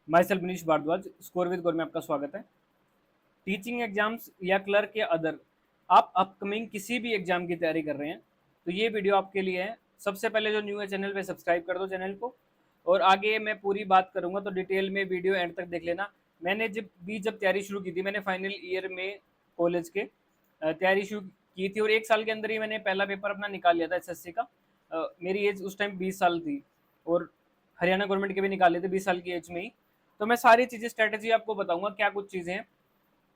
My self Manish Bhardwaj, score with Gaur में आपका स्वागत है। टीचिंग एग्जाम्स या क्लर्क या अदर, आप अपकमिंग किसी भी एग्जाम की तैयारी कर रहे हैं तो ये वीडियो आपके लिए है। सबसे पहले जो न्यू है चैनल पे सब्सक्राइब कर दो चैनल को, और आगे मैं पूरी बात करूंगा तो डिटेल में वीडियो एंड तक देख लेना। मैंने जब तैयारी शुरू की थी, मैंने फाइनल ईयर में कॉलेज के तैयारी शुरू की थी और 1 साल के अंदर ही मैंने पहला पेपर अपना निकाल लिया था एसएससी का। मेरी एज उस टाइम 20 साल थी और हरियाणा गवर्नमेंट के भी निकाल लिए थे 20 साल की एज में ही। तो मैं सारी चीज़ें स्ट्रेटेजी आपको बताऊंगा, क्या कुछ चीज़ें हैं।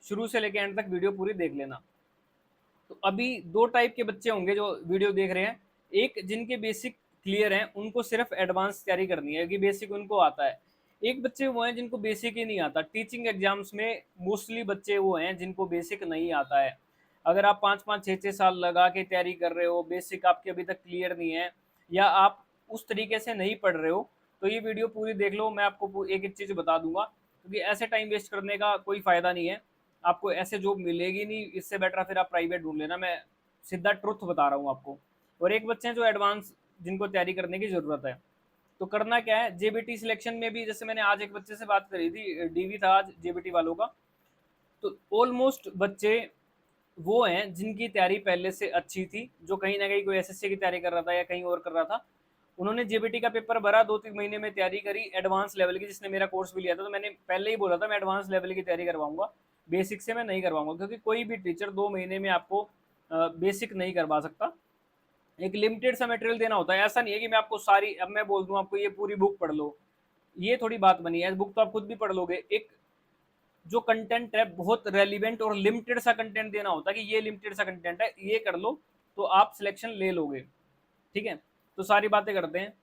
शुरू से लेकर एंड तक वीडियो पूरी देख लेना। तो अभी दो टाइप के बच्चे होंगे जो वीडियो देख रहे हैं। एक जिनके बेसिक क्लियर हैं, उनको सिर्फ एडवांस तैयारी करनी है कि बेसिक उनको आता है। एक बच्चे वो हैं जिनको बेसिक ही नहीं आता। टीचिंग एग्जाम्स में मोस्टली बच्चे वो हैं जिनको बेसिक नहीं आता है। अगर आप 5-5 6-6 साल लगा के तैयारी कर रहे हो, बेसिक आपके अभी तक क्लियर नहीं है, या आप उस तरीके से नहीं पढ़ रहे हो, तो ये वीडियो पूरी देख लो। मैं आपको एक एक चीज़ बता दूंगा, क्योंकि ऐसे टाइम वेस्ट करने का कोई फ़ायदा नहीं है। आपको ऐसे जॉब मिलेगी नहीं, इससे बेटर फिर आप प्राइवेट ढूंढ लेना। मैं सीधा ट्रुथ बता रहा हूँ आपको। और एक बच्चे हैं जो एडवांस, जिनको तैयारी करने की ज़रूरत है। तो करना क्या है, जेबीटी सिलेक्शन में भी, जैसे मैंने आज एक बच्चे से बात करी थी, डीवी था आज जेबीटी वालों का। तो ऑलमोस्ट बच्चे वो हैं जिनकी तैयारी पहले से अच्छी थी, जो कहीं ना कहीं कोई एसएससी की तैयारी कर रहा था या कहीं और कर रहा था। उन्होंने जेबीटी का पेपर भरा, 2-3 महीने में तैयारी करी एडवांस लेवल की। जिसने मेरा कोर्स भी लिया था, तो मैंने पहले ही बोला था मैं एडवांस लेवल की तैयारी करवाऊंगा, बेसिक से मैं नहीं करवाऊंगा, क्योंकि कोई भी टीचर 2 महीने में आपको बेसिक नहीं करवा सकता। एक लिमिटेड सा मटेरियल देना होता है। ऐसा नहीं है कि मैं आपको सारी, अब मैं बोल दूं आपको ये पूरी बुक पढ़ लो, ये थोड़ी बात बनी है। बुक तो आप खुद भी पढ़ लोगे। एक जो कंटेंट है बहुत रेलिवेंट और लिमिटेड सा कंटेंट देना होता है कि ये लिमिटेड सा कंटेंट है, ये कर लो तो आप सिलेक्शन ले लोगे। ठीक है, तो सारी बातें करते हैं।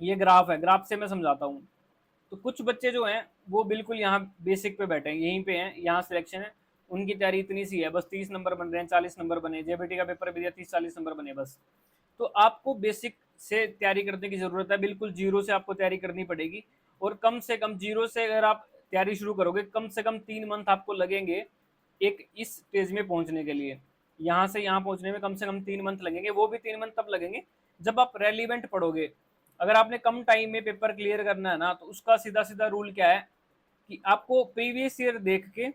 ये ग्राफ है, ग्राफ से मैं समझाता हूँ। तो कुछ बच्चे जो हैं वो बिल्कुल यहाँ बेसिक पे बैठे हैं, यहीं पे हैं, यहाँ सिलेक्शन है। उनकी तैयारी इतनी सी है, बस 30 नंबर बन रहे हैं, 40 नंबर बने। जेबीटी का पेपर भी दिया, 30-40 नंबर बने बस। तो आपको बेसिक से तैयारी करने की जरूरत है, बिल्कुल जीरो से आपको तैयारी करनी पड़ेगी। और कम से कम जीरो से अगर आप तैयारी शुरू करोगे, कम से कम 3 मंथ आपको लगेंगे एक इस स्टेज में पहुंचने के लिए। यहाँ से यहाँ पहुंचने में कम से कम 3 मंथ लगेंगे। वो भी 3 मंथ तब लगेंगे जब आप रेलिवेंट पढ़ोगे। अगर आपने कम टाइम में पेपर क्लियर करना है ना, तो उसका सीधा सीधा रूल क्या है कि आपको प्रीवियस ईयर देख के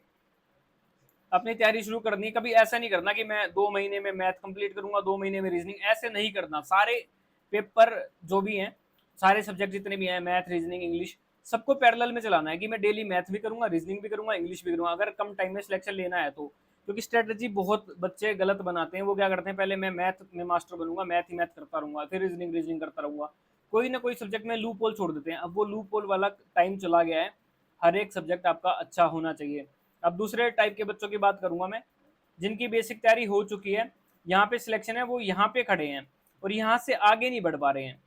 अपनी तैयारी शुरू करनी है। कभी ऐसा नहीं करना कि मैं 2 महीने में मैथ कंप्लीट करूंगा, 2 महीने में रीजनिंग, ऐसे नहीं करना। सारे पेपर जो भी हैं, सारे सब्जेक्ट जितने भी हैं, मैथ रीजनिंग इंग्लिश, सबको पैरेलल में चलाना है कि मैं डेली मैथ भी करूंगा, रीजनिंग भी करूंगा, इंग्लिश भी करूंगा, अगर कम टाइम में सिलेक्शन लेना है तो। क्योंकि स्ट्रेटजी बहुत बच्चे गलत बनाते हैं। वो क्या करते हैं, पहले मैं मैथ में मास्टर बनूंगा, मैथ ही मैथ करता रहूंगा, फिर रीजनिंग रीजनिंग करता रहूंगा। कोई ना कोई सब्जेक्ट में लूप होल छोड़ देते हैं। अब वो लूप होल वाला टाइम चला गया है। हर एक सब्जेक्ट आपका अच्छा होना चाहिए। अब दूसरे टाइप के बच्चों की बात करूंगा मैं, जिनकी बेसिक तैयारी हो चुकी है, यहाँ पे सिलेक्शन है, वो यहाँ पे खड़े हैं और यहाँ से आगे नहीं बढ़ पा रहे हैं।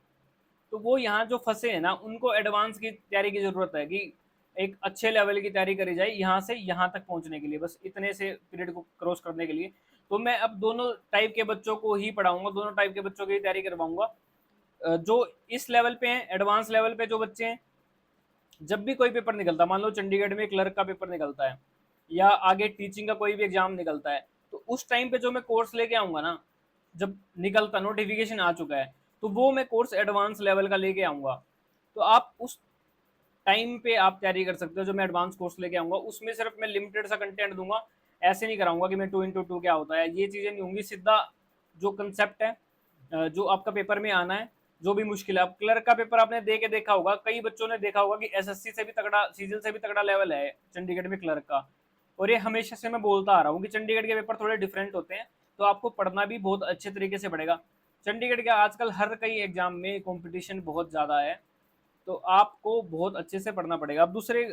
तो वो यहाँ जो फंसे हैं ना, उनको एडवांस की तैयारी की जरूरत है कि एक अच्छे लेवल की तैयारी करी जाए यहाँ से यहाँ तक पहुंचने के लिए, बस इतने से पीरियड को क्रॉस करने के लिए। तो मैं अब दोनों टाइप के बच्चों को ही पढ़ाऊंगा, दोनों टाइप के बच्चों की तैयारी करवाऊंगा। जो इस लेवल पे हैं, एडवांस लेवल पे जो बच्चे हैं, जब भी कोई पेपर निकलता, मान लो चंडीगढ़ में क्लर्क का पेपर निकलता है या आगे टीचिंग का कोई भी एग्जाम निकलता है, तो उस टाइम पे जो मैं कोर्स लेके आऊंगा ना, जब निकलता नोटिफिकेशन आ चुका है, तो वो मैं कोर्स एडवांस लेवल का लेके आऊंगा। तो आप उस टाइम पे आप तैयारी कर सकते हो। जो मैं एडवांस कोर्स लेके आऊंगा उसमें सिर्फ मैं लिमिटेड सा कंटेंट दूंगा। ऐसे नहीं कराऊंगा कि मैं 2x2 क्या होता है, ये चीजें नहीं होंगी। सीधा जो कंसेप्ट है, जो आपका पेपर में आना है, जो भी मुश्किल है। अब क्लर्क का पेपर आपने दे के देखा होगा, कई बच्चों ने देखा होगा कि एसएससी से भी तगड़ा, सीजन से भी तगड़ा लेवल है चंडीगढ़ में क्लर्क का। और ये हमेशा से मैं बोलता आ रहा हूँ कि चंडीगढ़ के पेपर थोड़े डिफरेंट होते हैं, तो आपको पढ़ना भी बहुत अच्छे तरीके से पड़ेगा। चंडीगढ़ के आजकल हर कई एग्जाम में कंपटीशन बहुत ज़्यादा है, तो आपको बहुत अच्छे से पढ़ना पड़ेगा। अब दूसरे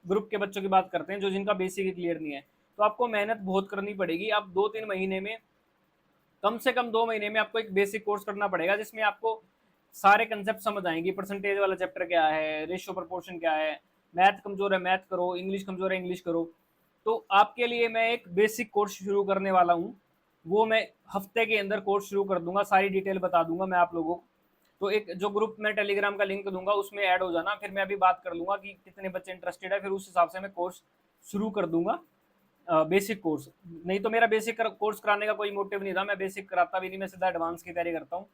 ग्रुप के बच्चों की बात करते हैं, जो जिनका बेसिक ही क्लियर नहीं है। तो आपको मेहनत बहुत करनी पड़ेगी। आप 2-3 महीने में, कम से कम 2 महीने में आपको एक बेसिक कोर्स करना पड़ेगा, जिसमें आपको सारे कंसेप्ट समझ आएंगे। परसेंटेज वाला चैप्टर क्या है, रेशियो प्रोपोर्शन क्या है, मैथ कमजोर है मैथ करो, इंग्लिश कमजोर है इंग्लिश करो। तो आपके लिए मैं एक बेसिक कोर्स शुरू करने वाला हूँ। वो मैं हफ्ते के अंदर कोर्स शुरू कर दूंगा, सारी डिटेल बता दूंगा मैं आप लोगों को। तो एक जो ग्रुप में टेलीग्राम का लिंक दूंगा, उसमें ऐड हो जाना। फिर मैं अभी बात कर लूंगा कि कितने बच्चे इंटरेस्टेड है, फिर उस हिसाब से मैं कोर्स शुरू कर दूंगा। बेसिक कोर्स नहीं तो, मेरा बेसिक कोर्स कराने का कोई मोटिव नहीं था, मैं बेसिक कराता भी नहीं, मैं सीधा एडवांस की तैयारी करता हूँ।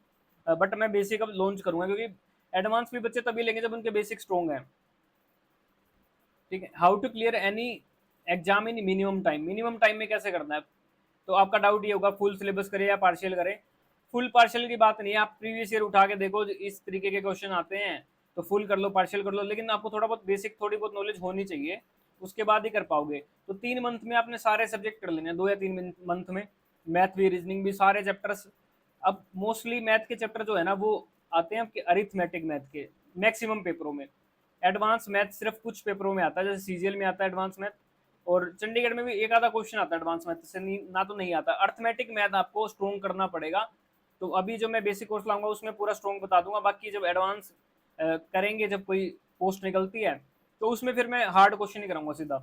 बट मैं बेसिक अब लॉन्च करूंगा, क्योंकि एडवांस भी बच्चे तभी लेंगे जब उनके बेसिक स्ट्रॉन्ग है। ठीक है। How to clear any exam in minimum time, minimum time में कैसे करना है? तो आपका डाउट ये होगा फुल सिलेबस करें या पार्शियल करें। फुल पार्शियल की बात नहीं है, आप प्रीवियस ईयर उठा के देखो, इस तरीके के क्वेश्चन आते हैं तो फुल कर लो, पार्शियल कर लो, लेकिन आपको थोड़ा बहुत बेसिक, थोड़ी बहुत नॉलेज होनी चाहिए, उसके बाद ही कर पाओगे। तो 3 मंथ में आपने सारे सब्जेक्ट कर लेने हैं, 2 या 3 मंथ में, मैथ भी, रीजनिंग भी, सारे चैप्टर्स। अब मोस्टली मैथ के चैप्टर जो है ना वो आते हैं आपके अरिथमेटिक मैथ के मैक्सिमम पेपरों में। एडवांस मैथ सिर्फ कुछ पेपरों में आता है, जैसे सीजीएल में आता है एडवांस मैथ, और चंडीगढ़ में भी एक आधा क्वेश्चन आता है एडवांस मैथ से, ना तो नहीं आता। अर्थमेटिक मैथ आपको स्ट्रॉन्ग करना पड़ेगा। तो अभी जो मैं बेसिक कोर्स लाऊंगा उसमें पूरा स्ट्रॉन्ग बता दूंगा, बाकी जब एडवांस करेंगे, जब कोई पोस्ट निकलती है तो उसमें फिर मैं हार्ड क्वेश्चन ही कराऊंगा सीधा।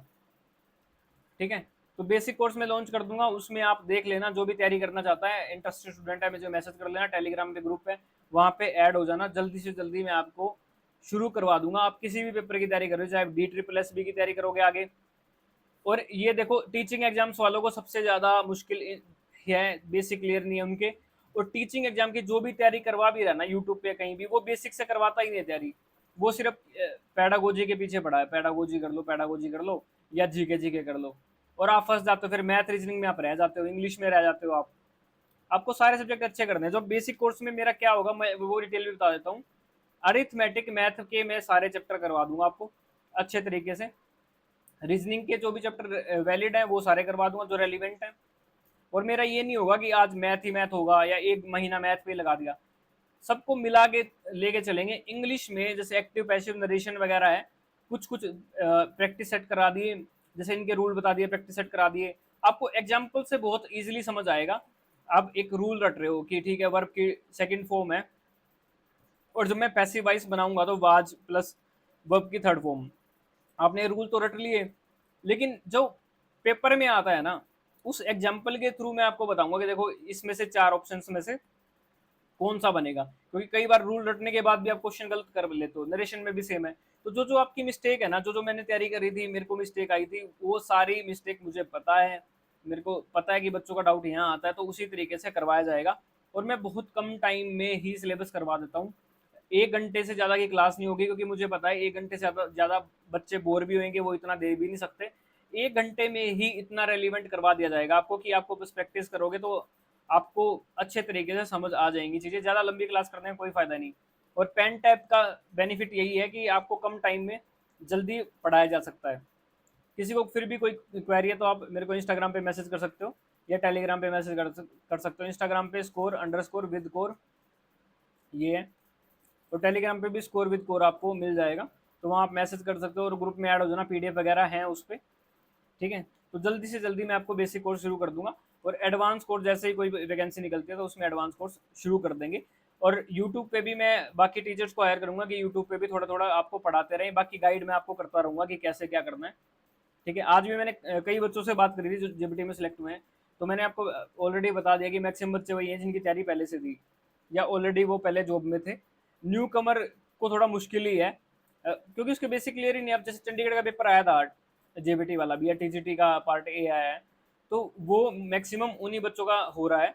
ठीक है। तो बेसिक कोर्स में लॉन्च कर दूंगा, उसमें आप देख लेना, जो भी तैयारी करना चाहता है, इंटरेस्टेड स्टूडेंट है, मुझे मैसेज कर लेना, टेलीग्राम के ग्रुप पे, वहां पे ऐड हो जाना, जल्दी से जल्दी मैं आपको शुरू करवा दूंगा। आप किसी भी पेपर की तैयारी करो, चाहे DSSS की तैयारी करोगे आगे। और ये देखो, टीचिंग एग्जाम्स वालों को सबसे ज्यादा मुश्किल है, बेसिक क्लियर नहीं है उनके। और टीचिंग एग्जाम की जो भी तैयारी करवा भी रहा ना यूट्यूब पे कहीं भी, वो बेसिक से करवाता ही नहीं है तैयारी। वो सिर्फ पैडागोजी के पीछे पड़ा है, पैडागोजी कर लो, पैडागोजी कर लो, या जीके जीके कर लो, और आप फंस जाते हो। फिर मैथ रीजनिंग में आप रह जाते हो, इंग्लिश में रह जाते हो आप। आपको सारे सब्जेक्ट अच्छे करने हैं। जो बेसिक कोर्स में मेरा क्या होगा, मैं वो डिटेल में बता देता हूँ। अरिथमेटिक मैथ के मैं सारे चैप्टर करवा दूंगा आपको अच्छे तरीके से। रीजनिंग के जो भी चैप्टर वैलिड है वो सारे करवा दूंगा जो रेलिवेंट है। और मेरा ये नहीं होगा कि आज मैथ ही मैथ होगा या एक महीना मैथ पे लगा दिया, सबको मिला के लेके चलेंगे। इंग्लिश में जैसे एक्टिव पैसिव नरेशन वगैरह है, कुछ कुछ प्रैक्टिस सेट करा दिए, जैसे इनके रूल बता दिए, प्रैक्टिस सेट करा दिए। आपको एग्जाम्पल से बहुत इजीली समझ आएगा। आप एक रूल रट रहे हो कि ठीक है, वर्ब की सेकंड फॉर्म है, और जब मैं पैसिव वॉइस बनाऊंगा तो वाज प्लस वर्ब की थर्ड फॉर्म। आपने रूल तो रट लिए, लेकिन जो पेपर में आता है ना, उस एग्जाम्पल के थ्रू मैं आपको बताऊंगा कि देखो इसमें से 4 ऑप्शंस में से कौन सा बनेगा। क्योंकि कई बार रूल रटने के बाद भी आप क्वेश्चन गलत कर लेते हो, नरेशन में भी सेम है। तो जो जो आपकी मिस्टेक है ना, जो जो मैंने तैयारी करी थी, मेरे को मिस्टेक आई थी, वो सारी मिस्टेक मुझे पता है। मेरे को पता है कि बच्चों का डाउट यहाँ आता है, तो उसी तरीके से करवाया जाएगा। और मैं बहुत कम टाइम में ही सिलेबस करवा देता हूँ। 1 घंटे से ज़्यादा की क्लास नहीं होगी, क्योंकि मुझे पता है 1 घंटे से ज़्यादा बच्चे बोर भी होंगे, वो इतना दे भी नहीं सकते। 1 घंटे में ही इतना रेलिवेंट करवा दिया जाएगा आपको कि आपको बस प्रैक्टिस करोगे तो आपको अच्छे तरीके से समझ आ जाएंगी चीज़ें। ज़्यादा लंबी क्लास करने में कोई फ़ायदा नहीं। और पेन टैब का बेनिफिट यही है कि आपको कम टाइम में जल्दी पढ़ाया जा सकता है। किसी को फिर भी कोई क्वेरी है तो आप मेरे को इंस्टाग्राम पे मैसेज कर सकते हो, या टेलीग्राम पे मैसेज कर सकते हो। इंस्टाग्राम पे score_with_core ये है, तो टेलीग्राम पे भी स्कोर विद कोर आपको मिल जाएगा। तो वहाँ आप मैसेज कर सकते हो और ग्रुप में ऐड हो जाना, पीडीएफ वगैरह है उस पर। ठीक है। तो जल्दी से जल्दी मैं आपको बेसिक कोर्स शुरू कर दूंगा, और एडवांस कोर्स जैसे ही कोई वैकेंसी निकलती है तो उसमें एडवांस कोर्स शुरू कर देंगे। और यूट्यूब पे भी मैं बाकी टीचर्स को हायर करूंगा कि यूट्यूब पे भी थोड़ा थोड़ा आपको पढ़ाते रहें, बाकी गाइड मैं आपको करता रहूंगा कि कैसे क्या करना है। ठीक है। आज भी मैंने कई बच्चों से बात करी थी जो जेबीटी में सेलेक्ट हुए हैं, तो मैंने आपको ऑलरेडी बता दिया कि मैक्सिमम बच्चे वही हैं जिनकी तैयारी पहले से थी, या ऑलरेडी वो पहले जॉब में थे। न्यू कमर को थोड़ा मुश्किल ही है, क्योंकि उसके बेसिक क्लियर ही नहीं। अब जैसे चंडीगढ़ का पेपर आया था जेबीटी वाला भी, या टीजीटी का पार्ट ए आया है, तो वो मैक्सिमम उन्हीं बच्चों का हो रहा है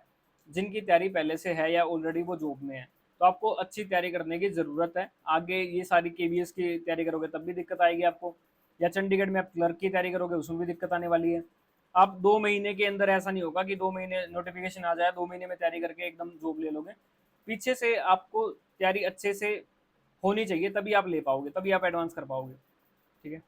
जिनकी तैयारी पहले से है या ऑलरेडी वो जॉब में है। तो आपको अच्छी तैयारी करने की ज़रूरत है। आगे ये सारी केवीएस की तैयारी करोगे तब भी दिक्कत आएगी आपको, या चंडीगढ़ में आप क्लर्क की तैयारी करोगे उसमें भी दिक्कत आने वाली है। आप 2 महीने के अंदर ऐसा नहीं होगा कि 2 महीने नोटिफिकेशन आ जाए, 2 महीने में तैयारी करके एकदम जॉब ले लोगे। पीछे से आपको तैयारी अच्छे से होनी चाहिए, तभी आप ले पाओगे, तभी आप एडवांस कर पाओगे। ठीक है।